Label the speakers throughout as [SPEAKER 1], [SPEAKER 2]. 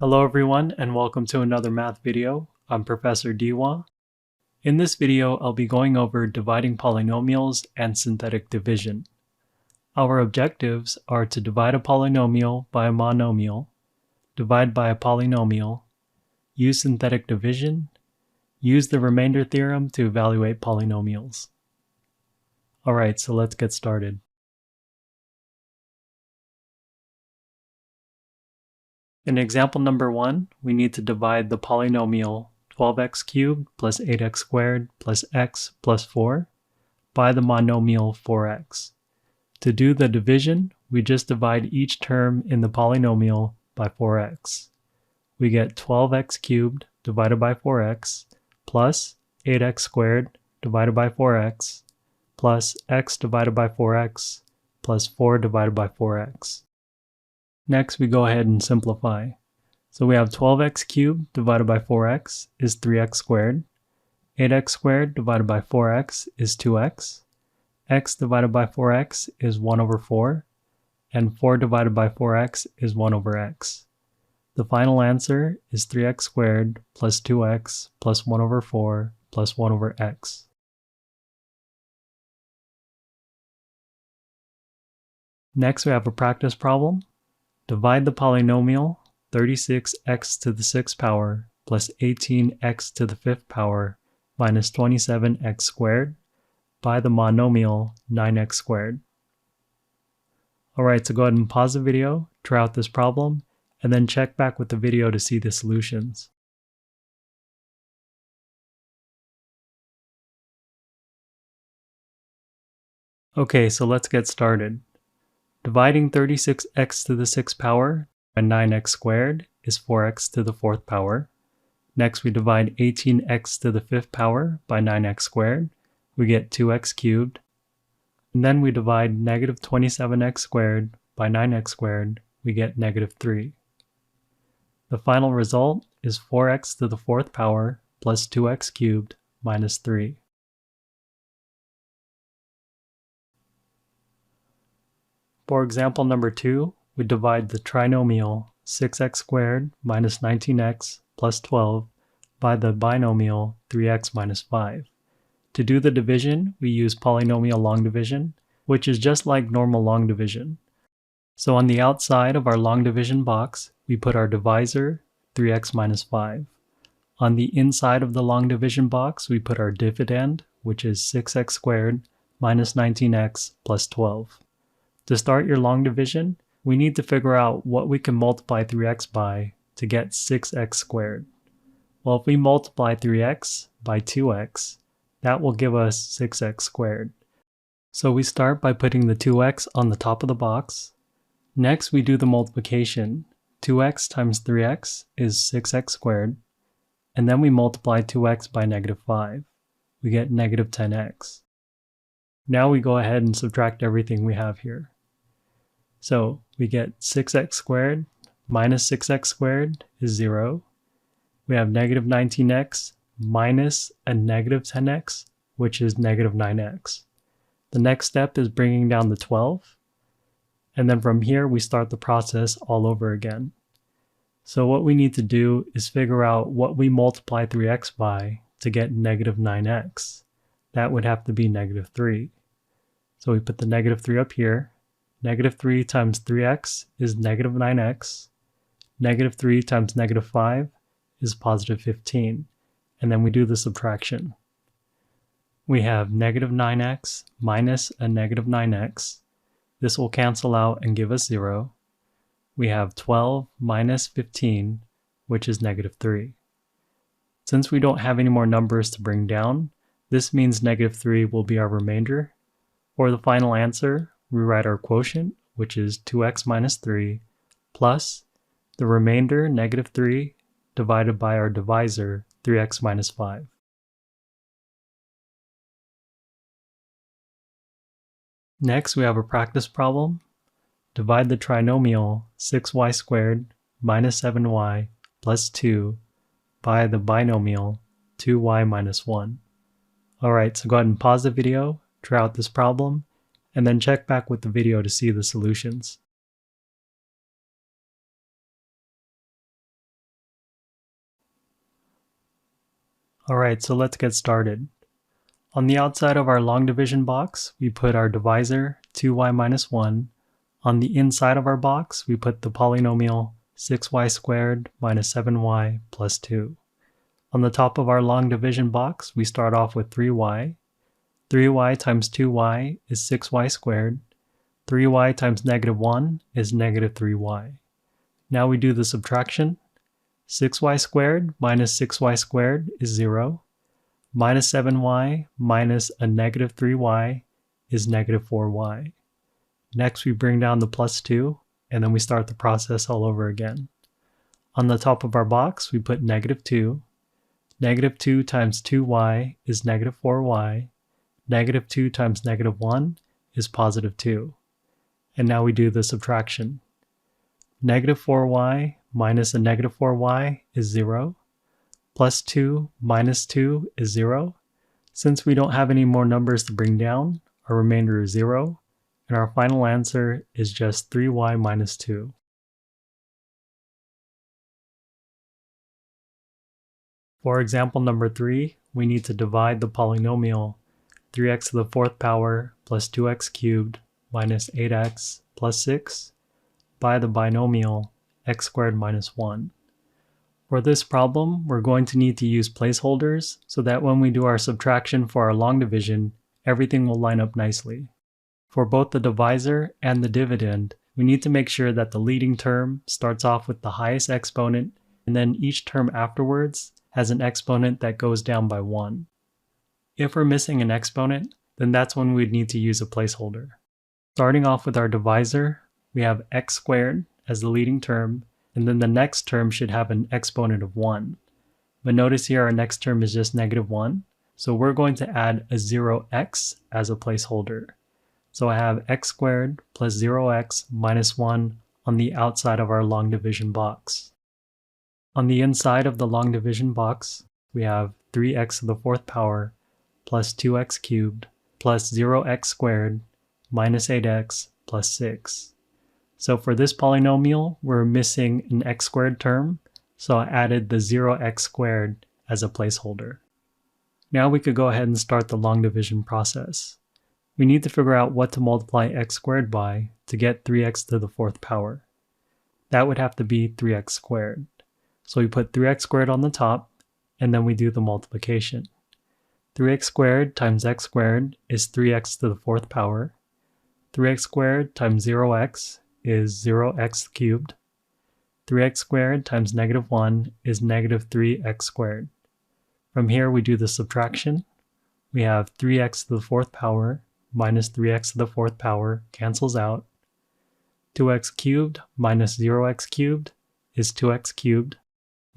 [SPEAKER 1] Hello everyone and welcome to another math video. I'm Professor Diwa. In this video, I'll be going over dividing polynomials and synthetic division. Our objectives are to divide a polynomial by a monomial, divide by a polynomial, use synthetic division, use the remainder theorem to evaluate polynomials. Alright, so let's get started. In example number 1, we need to divide the polynomial 12x cubed plus 8x squared plus x plus 4 by the monomial 4x. To do the division, we just divide each term in the polynomial by 4x. We get 12x cubed divided by 4x plus 8x squared divided by 4x plus x divided by 4x plus 4 divided by 4x. Next, we go ahead and simplify. So we have 12x cubed divided by 4x is 3x squared. 8x squared divided by 4x is 2x. X divided by 4x is 1 over 4. And 4 divided by 4x is 1 over x. The final answer is 3x squared plus 2x plus 1 over 4 plus 1 over x. Next, we have a practice problem. Divide the polynomial 36x to the 6th power plus 18x to the 5th power minus 27x squared by the monomial 9x squared. Alright, so go ahead and pause the video, try out this problem, and then check back with the video to see the solutions. Okay, so let's get started. Dividing 36x to the 6th power by 9x squared is 4x to the 4th power. Next, we divide 18x to the 5th power by 9x squared. We get 2x cubed. And then we divide negative 27x squared by 9x squared. We get negative 3. The final result is 4x to the 4th power plus 2x cubed minus 3. For example number 2, we divide the trinomial 6x squared minus 19x plus 12 by the binomial 3x minus 5. To do the division, we use polynomial long division, which is just like normal long division. So on the outside of our long division box, we put our divisor 3x minus 5. On the inside of the long division box, we put our dividend, which is 6x squared minus 19x plus 12. To start your long division, we need to figure out what we can multiply 3x by to get 6x squared. Well, if we multiply 3x by 2x, that will give us 6x squared. So we start by putting the 2x on the top of the box. Next, we do the multiplication. 2x times 3x is 6x squared. And then we multiply 2x by negative 5. We get negative 10x. Now we go ahead and subtract everything we have here. So we get 6x squared minus 6x squared is 0. We have negative 19x minus a negative 10x, which is negative 9x. The next step is bringing down the 12. And then from here, we start the process all over again. So what we need to do is figure out what we multiply 3x by to get negative 9x. That would have to be negative 3. So we put the negative 3 up here. Negative 3 times 3x is negative 9x. Negative 3 times negative 5 is positive 15. And then we do the subtraction. We have negative 9x minus a negative 9x. This will cancel out and give us 0. We have 12 minus 15, which is negative 3. Since we don't have any more numbers to bring down, this means negative 3 will be our remainder. For the final answer, we write our quotient, which is 2x minus 3, plus the remainder, negative 3, divided by our divisor, 3x minus 5. Next, we have a practice problem. Divide the trinomial 6y squared minus 7y plus 2 by the binomial 2y minus 1. Alright, so go ahead and pause the video, try out this problem, and then check back with the video to see the solutions. Alright, so let's get started. On the outside of our long division box, we put our divisor 2y minus 1. On the inside of our box, we put the polynomial 6y squared minus 7y plus 2. On the top of our long division box, we start off with 3y. 3y times 2y is 6y squared. 3y times negative 1 is negative 3y. Now we do the subtraction. 6y squared minus 6y squared is 0. Minus 7y minus a negative 3y is negative 4y. Next we bring down the plus 2, and then we start the process all over again. On the top of our box, we put negative 2. Negative 2 times 2y is negative 4y. Negative 2 times negative 1 is positive 2. And now we do the subtraction. Negative 4y minus a negative 4y is 0. Plus 2 minus 2 is 0. Since we don't have any more numbers to bring down, our remainder is 0. And our final answer is just 3y minus 2. For example number 3, we need to divide the polynomial 3x to the 4th power plus 2x cubed minus 8x plus 6 by the binomial x squared minus 1. For this problem, we're going to need to use placeholders so that when we do our subtraction for our long division, everything will line up nicely. For both the divisor and the dividend, we need to make sure that the leading term starts off with the highest exponent, and then each term afterwards has an exponent that goes down by 1. If we're missing an exponent, then that's when we'd need to use a placeholder. Starting off with our divisor, we have x squared as the leading term, and then the next term should have an exponent of 1. But notice here our next term is just negative 1, so we're going to add a 0x as a placeholder. So I have x squared plus 0x minus 1 on the outside of our long division box. On the inside of the long division box, we have 3x to the 4th power plus 2x cubed plus 0x squared minus 8x plus 6. So for this polynomial, we're missing an x squared term, so I added the 0x squared as a placeholder. Now we could go ahead and start the long division process. We need to figure out what to multiply x squared by to get 3x to the 4th power. That would have to be 3x squared. So we put 3x squared on the top, and then we do the multiplication. 3x squared times x squared is 3x to the 4th power. 3x squared times 0x is 0x cubed. 3x squared times negative 1 is negative 3x squared. From here we do the subtraction. We have 3x to the 4th power minus 3x to the 4th power cancels out. 2x cubed minus 0x cubed is 2x cubed.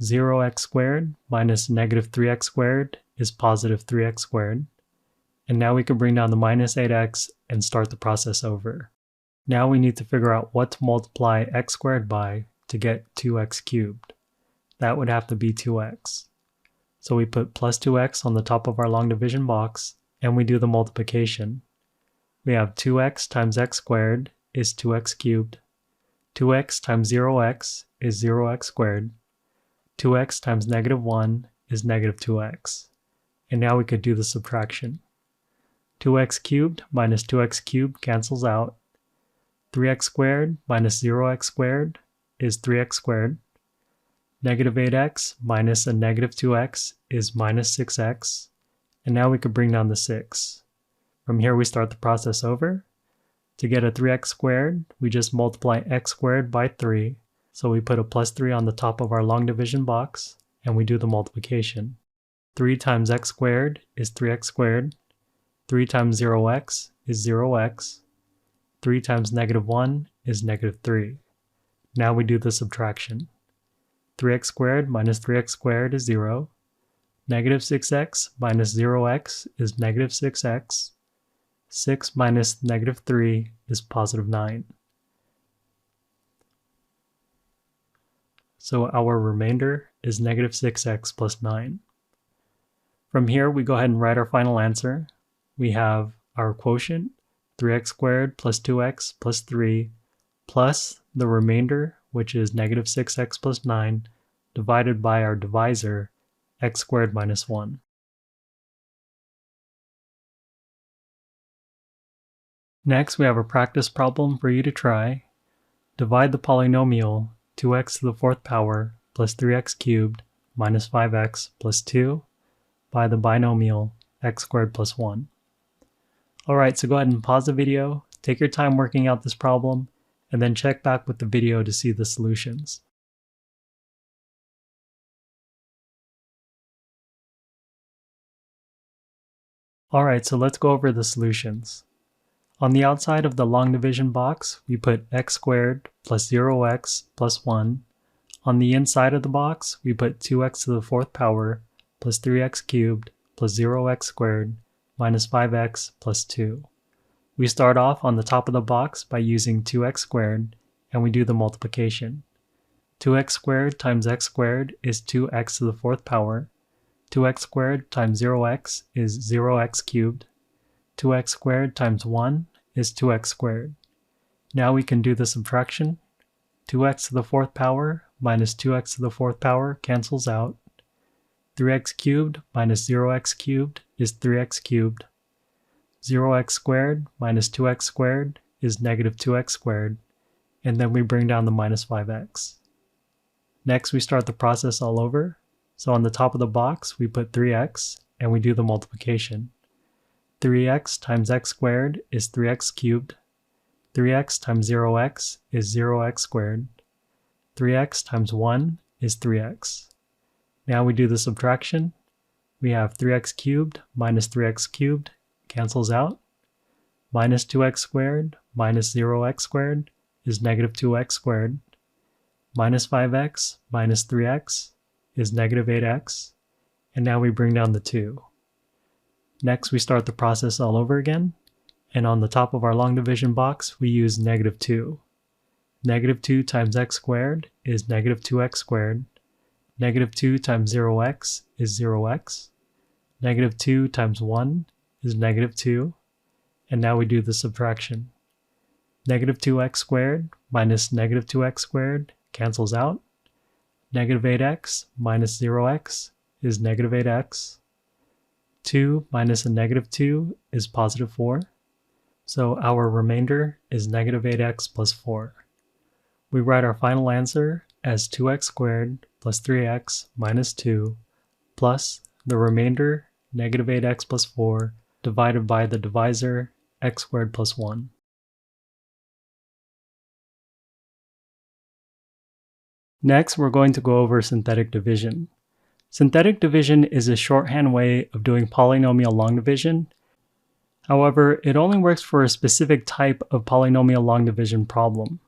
[SPEAKER 1] 0x squared minus negative 3x squared is positive 3x squared. And now we can bring down the minus 8x and start the process over. Now we need to figure out what to multiply x squared by to get 2x cubed. That would have to be 2x. So we put plus 2x on the top of our long division box, and we do the multiplication. We have 2x times x squared is 2x cubed. 2x times 0x is 0x squared. 2x times negative 1 is negative 2x. And now we could do the subtraction. 2x cubed minus 2x cubed cancels out. 3x squared minus 0x squared is 3x squared. Negative 8x minus a negative 2x is minus 6x. And now we could bring down the 6. From here we start the process over. To get a 3x squared, we just multiply x squared by 3. So we put a plus 3 on the top of our long division box, and we do the multiplication. 3 times x squared is 3x squared. 3 times 0x is 0x. 3 times negative 1 is negative 3. Now we do the subtraction. 3x squared minus 3x squared is 0. Negative 6x minus 0x is negative 6x. 6 minus negative 3 is positive 9. So our remainder is negative 6x plus 9. From here, we go ahead and write our final answer. We have our quotient, 3x squared plus 2x plus 3, plus the remainder, which is negative 6x plus 9, divided by our divisor, x squared minus 1. Next, we have a practice problem for you to try. Divide the polynomial 2x to the fourth power plus 3x cubed minus 5x plus 2 by the binomial x squared plus 1. Alright, so go ahead and pause the video, take your time working out this problem, and then check back with the video to see the solutions. Alright, so let's go over the solutions. On the outside of the long division box, we put x squared plus 0x plus 1. On the inside of the box, we put 2x to the fourth power plus 3x cubed plus 0x squared minus 5x plus 2. We start off on the top of the box by using 2x squared, and we do the multiplication. 2x squared times x squared is 2x to the fourth power. 2x squared times 0x is 0x cubed. 2x squared times 1 is 2x squared. Now we can do the subtraction. 2x to the fourth power minus 2x to the fourth power cancels out. 3x cubed minus 0x cubed is 3x cubed. 0x squared minus 2x squared is negative 2x squared. And then we bring down the minus 5x. Next, we start the process all over. So on the top of the box, we put 3x, and we do the multiplication. 3x times x squared is 3x cubed. 3x times 0x is 0x squared. 3x times 1 is 3x. Now we do the subtraction. We have 3x cubed minus 3x cubed cancels out. Minus 2x squared minus 0x squared is negative 2x squared. Minus 5x minus 3x is negative 8x. And now we bring down the 2. Next, we start the process all over again, and on the top of our long division box, we use negative 2. Negative 2 times x squared is negative 2x squared. Negative 2 times 0x is 0x. Negative 2 times 1 is negative 2. And now we do the subtraction. Negative 2x squared minus negative 2x squared cancels out. Negative 8x minus 0x is negative 8x. 2 minus a negative 2 is positive 4. So our remainder is negative 8x plus 4. We write our final answer as 2x squared plus 3x minus 2 plus the remainder, negative 8x plus 4, divided by the divisor, x squared plus 1. Next, we're going to go over synthetic division. Synthetic division is a shorthand way of doing polynomial long division. However, it only works for a specific type of polynomial long division problem.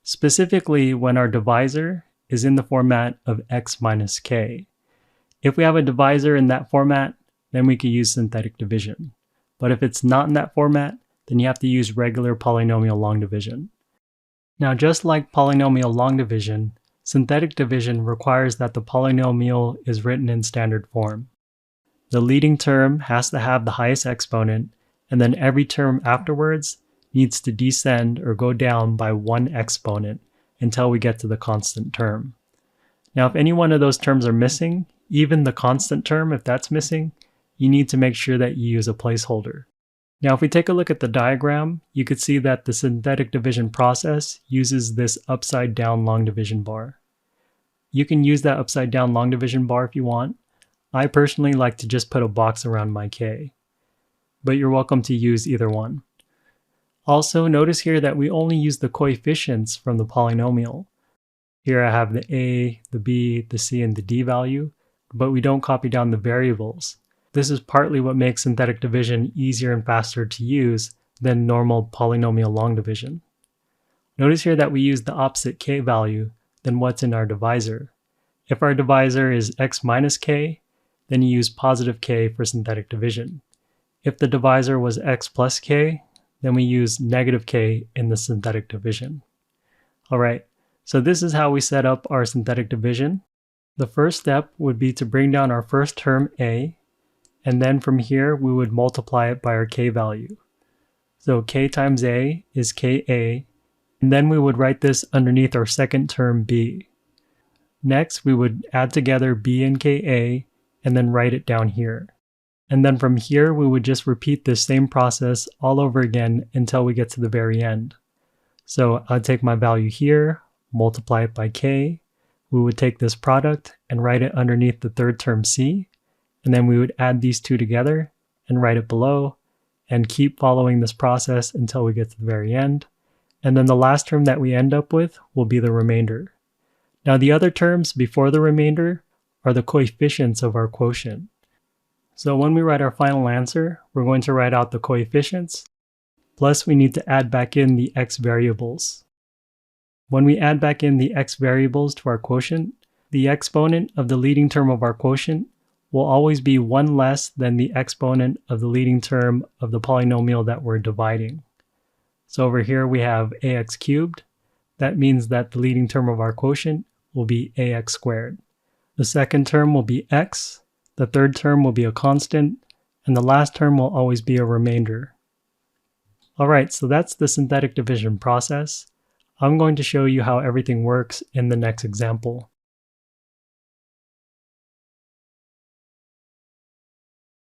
[SPEAKER 1] Specifically, when our divisor is in the format of x minus k. If we have a divisor in that format, then we can use synthetic division. But if it's not in that format, then you have to use regular polynomial long division. Now, just like polynomial long division, synthetic division requires that the polynomial is written in standard form. The leading term has to have the highest exponent, and then every term afterwards needs to descend or go down by one exponent until we get to the constant term. Now, if any one of those terms are missing, even the constant term, if that's missing, you need to make sure that you use a placeholder. Now, if we take a look at the diagram, you could see that the synthetic division process uses this upside down long division bar. You can use that upside down long division bar if you want. I personally like to just put a box around my k, but you're welcome to use either one. Also, notice here that we only use the coefficients from the polynomial. Here I have the a, the b, the c, and the d value, but we don't copy down the variables. This is partly what makes synthetic division easier and faster to use than normal polynomial long division. Notice here that we use the opposite k value than what's in our divisor. If our divisor is x minus k, then you use positive k for synthetic division. If the divisor was x plus k, then we use negative k in the synthetic division. Alright, so this is how we set up our synthetic division. The first step would be to bring down our first term a, and then from here we would multiply it by our k value. So k times a is ka, and then we would write this underneath our second term b. Next, we would add together b and ka, and then write it down here. And then from here, we would just repeat this same process all over again until we get to the very end. So I'd take my value here, multiply it by k. We would take this product and write it underneath the third term c. And then we would add these two together and write it below and keep following this process until we get to the very end. And then the last term that we end up with will be the remainder. Now the other terms before the remainder are the coefficients of our quotient. So when we write our final answer, we're going to write out the coefficients, plus we need to add back in the x variables. When we add back in the x variables to our quotient, the exponent of the leading term of our quotient will always be one less than the exponent of the leading term of the polynomial that we're dividing. So over here we have ax cubed. That means that the leading term of our quotient will be ax squared. The second term will be x, the third term will be a constant, and the last term will always be a remainder. Alright, so that's the synthetic division process. I'm going to show you how everything works in the next example.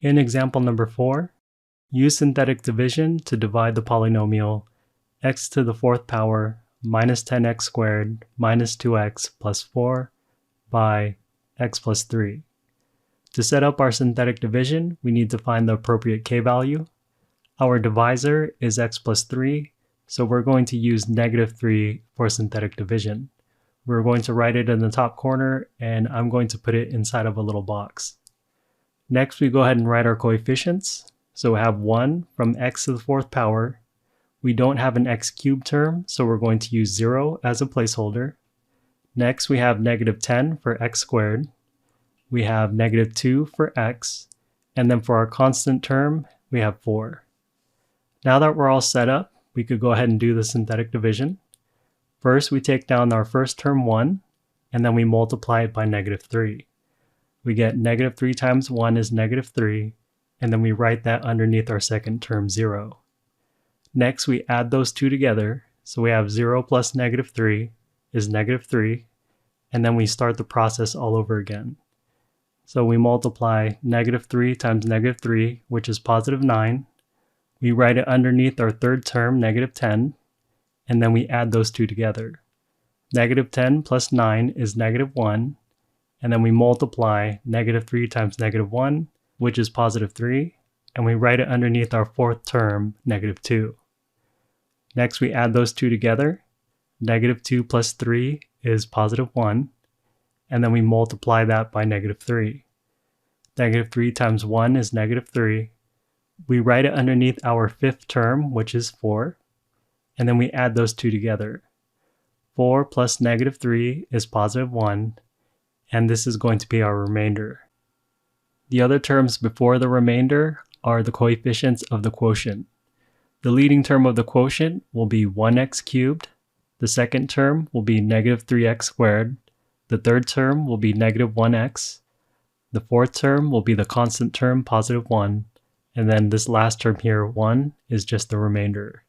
[SPEAKER 1] In example number 4, use synthetic division to divide the polynomial x to the fourth power minus 10x squared minus 2x plus 4 by x plus 3. To set up our synthetic division, we need to find the appropriate k value. Our divisor is x plus 3, so we're going to use -3 for synthetic division. We're going to write it in the top corner, and I'm going to put it inside of a little box. Next, we go ahead and write our coefficients. So we have 1 from x to the fourth power. We don't have an x cubed term, so we're going to use 0 as a placeholder. Next, we have -10 for x squared. We have -2 for x, and then for our constant term, we have 4. Now that we're all set up, we could go ahead and do the synthetic division. First, we take down our first term 1, and then we multiply it by -3. We get -3 times 1 is -3, and then we write that underneath our second term 0. Next, we add those two together, so we have 0 plus -3 is -3, and then we start the process all over again. So we multiply -3 times -3, which is positive 9. We write it underneath our third term, -10, and then we add those two together. -10 plus 9 is -1, and then we multiply -3 times -1, which is positive 3, and we write it underneath our fourth term, -2. Next, we add those two together. -2 plus 3 is positive 1, and then we multiply that by -3. -3 times 1 is -3. We write it underneath our fifth term, which is 4, and then we add those two together. 4 plus -3 is positive 1, and this is going to be our remainder. The other terms before the remainder are the coefficients of the quotient. The leading term of the quotient will be 1x cubed, the second term will be -3x squared, the third term will be -1x, the fourth term will be the constant term, positive 1, and then this last term here, 1, is just the remainder.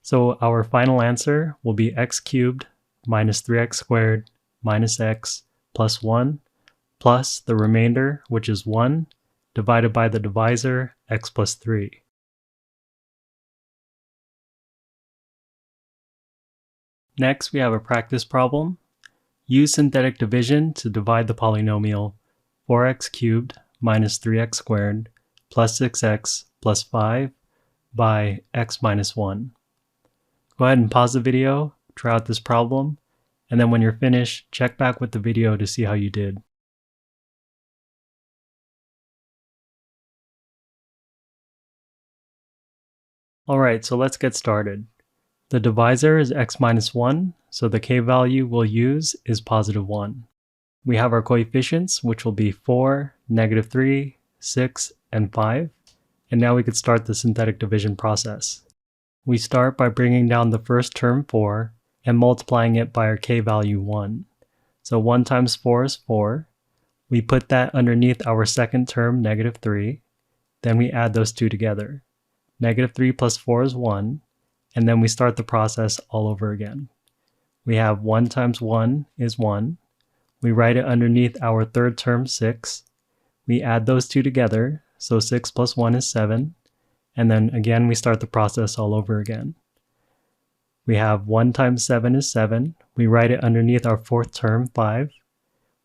[SPEAKER 1] So our final answer will be x cubed minus 3x squared minus x plus 1 plus the remainder, which is 1, divided by the divisor, x plus 3. Next, we have a practice problem. Use synthetic division to divide the polynomial 4x cubed minus 3x squared plus 6x plus 5 by x minus 1. Go ahead and pause the video, try out this problem, and then when you're finished, check back with the video to see how you did. Alright, so let's get started. The divisor is x minus 1, so the k value we'll use is positive 1. We have our coefficients, which will be 4, -3, 6, and 5. And now we could start the synthetic division process. We start by bringing down the first term 4 and multiplying it by our k value 1. So 1 times 4 is 4. We put that underneath our second term, -3. Then we add those two together. -3 plus 4 is 1. And then we start the process all over again. We have 1 times 1 is 1. We write it underneath our third term 6. We add those two together, so 6 plus 1 is 7. And then again, we start the process all over again. We have 1 times 7 is 7. We write it underneath our fourth term, 5.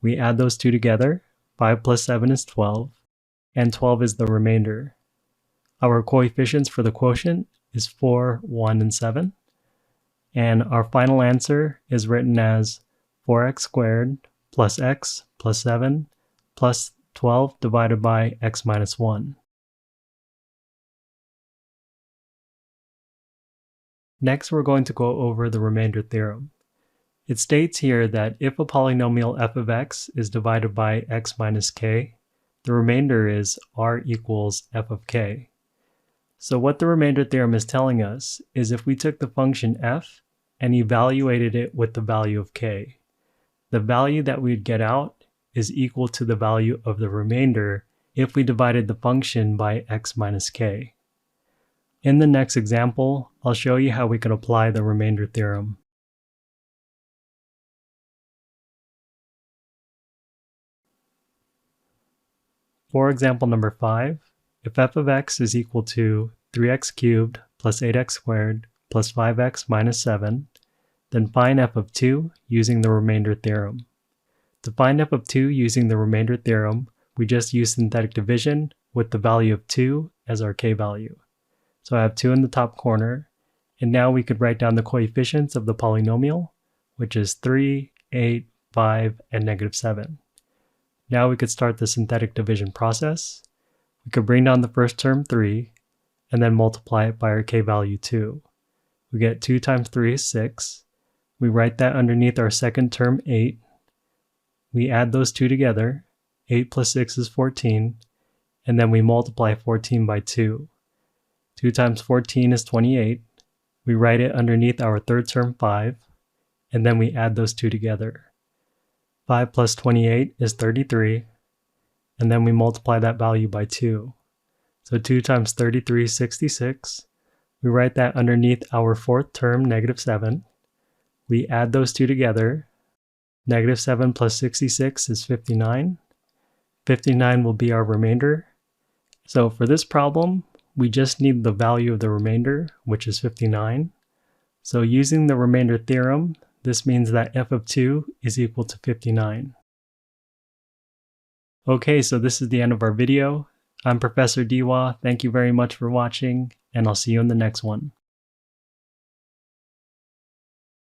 [SPEAKER 1] We add those two together. 5 plus 7 is 12. And 12 is the remainder. Our coefficients for the quotient is 4, 1, and 7. And our final answer is written as 4x squared plus x plus 7 plus 12 divided by x minus 1. Next, we're going to go over the remainder theorem. It states here that if a polynomial f of x is divided by x minus k, the remainder is r equals f of k. So what the remainder theorem is telling us is if we took the function f and evaluated it with the value of k, the value that we'd get out is equal to the value of the remainder if we divided the function by x minus k. In the next example, I'll show you how we can apply the remainder theorem. For example number 5, if f of x is equal to 3x cubed plus 8x squared plus 5x minus 7, then find f of 2 using the remainder theorem. To find f of 2 using the remainder theorem, we just use synthetic division with the value of 2 as our k value. So I have 2 in the top corner, and now we could write down the coefficients of the polynomial, which is 3, 8, 5, and negative 7. Now we could start the synthetic division process. We could bring down the first term 3, and then multiply it by our k value 2. We get 2 times 3 is 6. We write that underneath our second term 8. We add those two together. 8 plus 6 is 14, and then we multiply 14 by 2. 2 times 14 is 28. We write it underneath our third term 5, and then we add those two together. 5 plus 28 is 33, and then we multiply that value by 2. So 2 times 33 is 66. We write that underneath our fourth term, negative 7. We add those two together. Negative 7 plus 66 is 59. 59 will be our remainder. So for this problem, we just need the value of the remainder, which is 59. So using the remainder theorem, this means that f of 2 is equal to 59. Okay, so this is the end of our video. I'm Professor Diwa. Thank you very much for watching, and I'll see you in the next one.